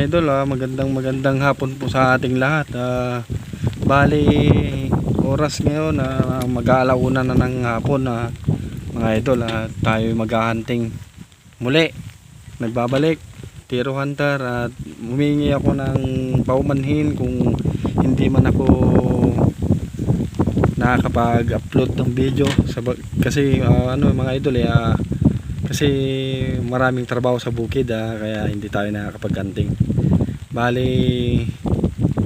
idol, magandang hapon po sa ating lahat. Bali oras ngayon mag-aalauna na ng hapon mga idol, tayo maghahunting muli. Nagbabalik Tiro Hunter at humingi ako ng paumanhin kung hindi man ako nakakapag-upload ng video kasi mga idol kasi maraming trabaho sa bukid kaya hindi tayo nakakapag-hunting. Bali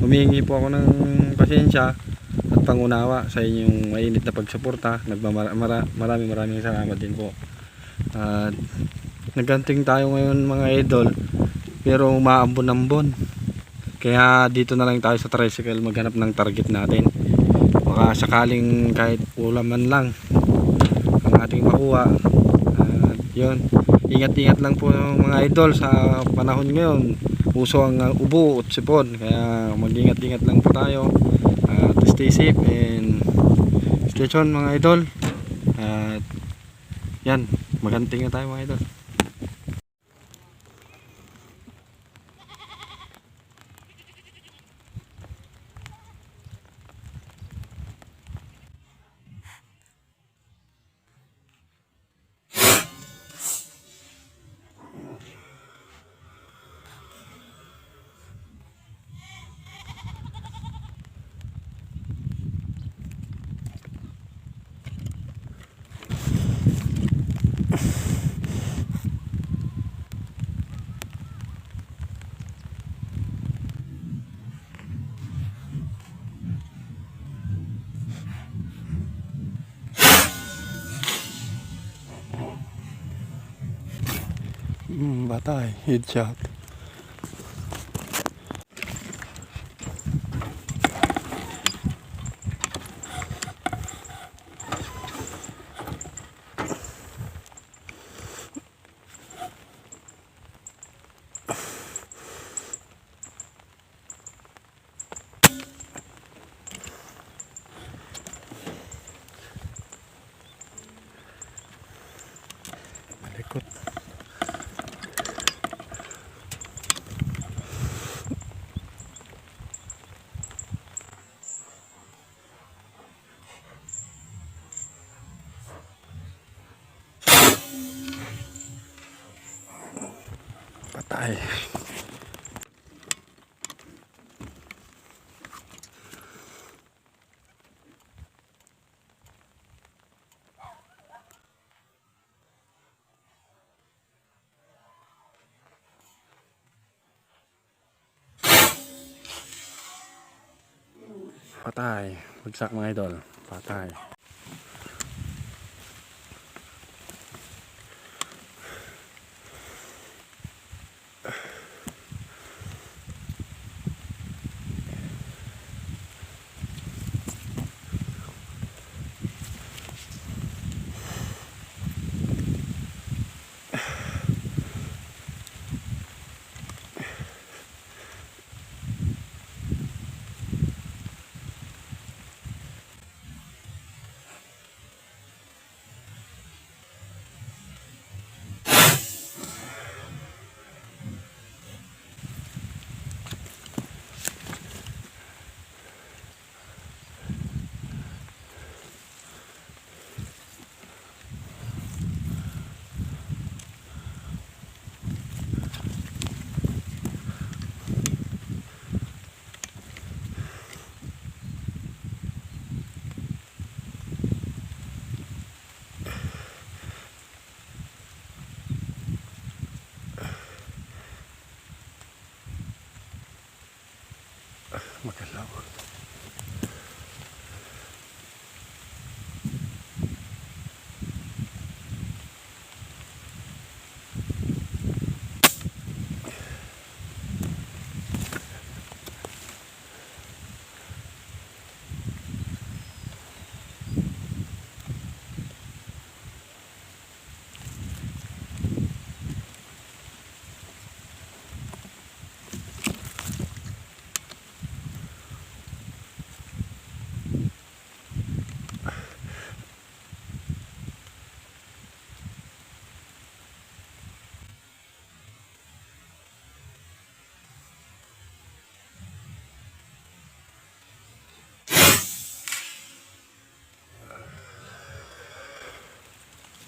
humingi po ako ng pasensya at pangunawa sa inyong mainit na pagsuporta. Maraming salamat din po. Naghunting tayo ngayon mga idol, pero umaambon-ambon, kaya dito na lang tayo sa tricycle maghanap ng target natin. Baka sakaling kahit ulam man lang ang ating makuha. Yun, ingat lang po mga idol sa panahon ngayon. Uso ang ubo at sipon, kaya mag-ingat lang po tayo. Stay safe and stay tuned mga idol. Yan, maghunting na tayo mga idol. Batay, headshot. Malikot. Patay. Patay. Bagsak mga idol. Patay. Magalaw.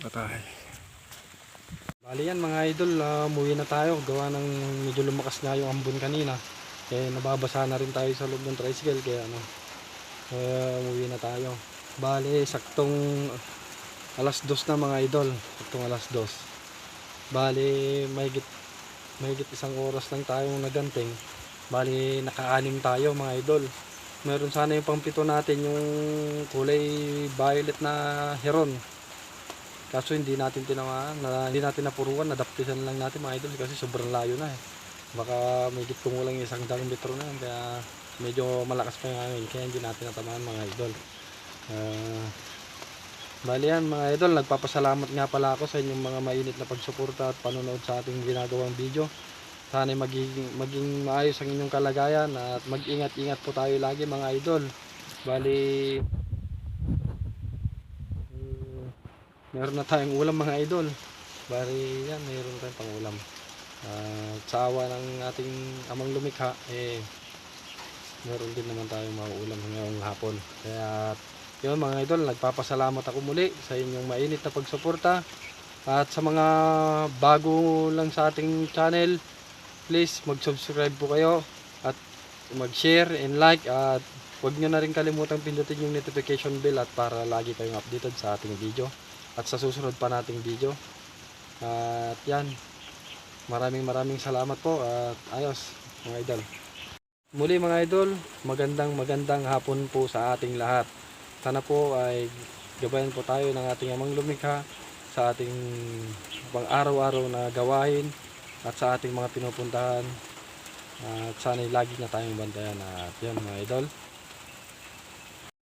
Patay. Bali yan mga idol, umuwi na tayo. Gawa ng medyo lumakas nga yung ambon kanina. Kaya nababasa na rin tayo sa loob ng tricycle. Kaya umuwi na tayo. Bali, saktong alas 2 na mga idol. Saktong alas 2. Bali, mahigit isang oras lang tayong naganting. Bali, naka-anim tayo mga idol. Meron sana yung pangpito natin, yung kulay violet na heron. Kaso hindi natin tinamaan, hindi natin napuruan, nadaptisan lang natin mga idol kasi sobrang layo na eh. Baka may kumulang 100 metro na, kaya medyo malakas pa yung hangin, kaya hindi natin natamaan mga idol. Bali yan mga idol, nagpapasalamat nga pala ako sa inyong mga mainit na pagsuporta at panonood sa ating ginagawang video. Sana maging maayos ang inyong kalagayan at mag-ingat-ingat po tayo lagi mga idol. Bali, meron na tayong ulam mga idol. Bali yan, meron tayong pang ulam. Sa awa ng ating amang lumikha, meron din naman tayong mga ulam ngayong hapon. Kaya yun mga idol, nagpapasalamat ako muli sa inyong mainit na pagsuporta. At sa mga bago lang sa ating channel, please mag-subscribe po kayo at mag-share and like, at huwag nyo na rin kalimutang pindutin yung notification bell at para lagi kayong updated sa ating video at sa susunod pa nating video. At yan, maraming salamat po at ayos mga idol. Muli mga idol, magandang hapon po sa ating lahat. Sana po ay gabayan po tayo ng ating amang lumikha sa ating pang araw-araw na gawain at sa ating mga pinupuntahan. At sana lagi na tayong bantayan. At yan mga idol,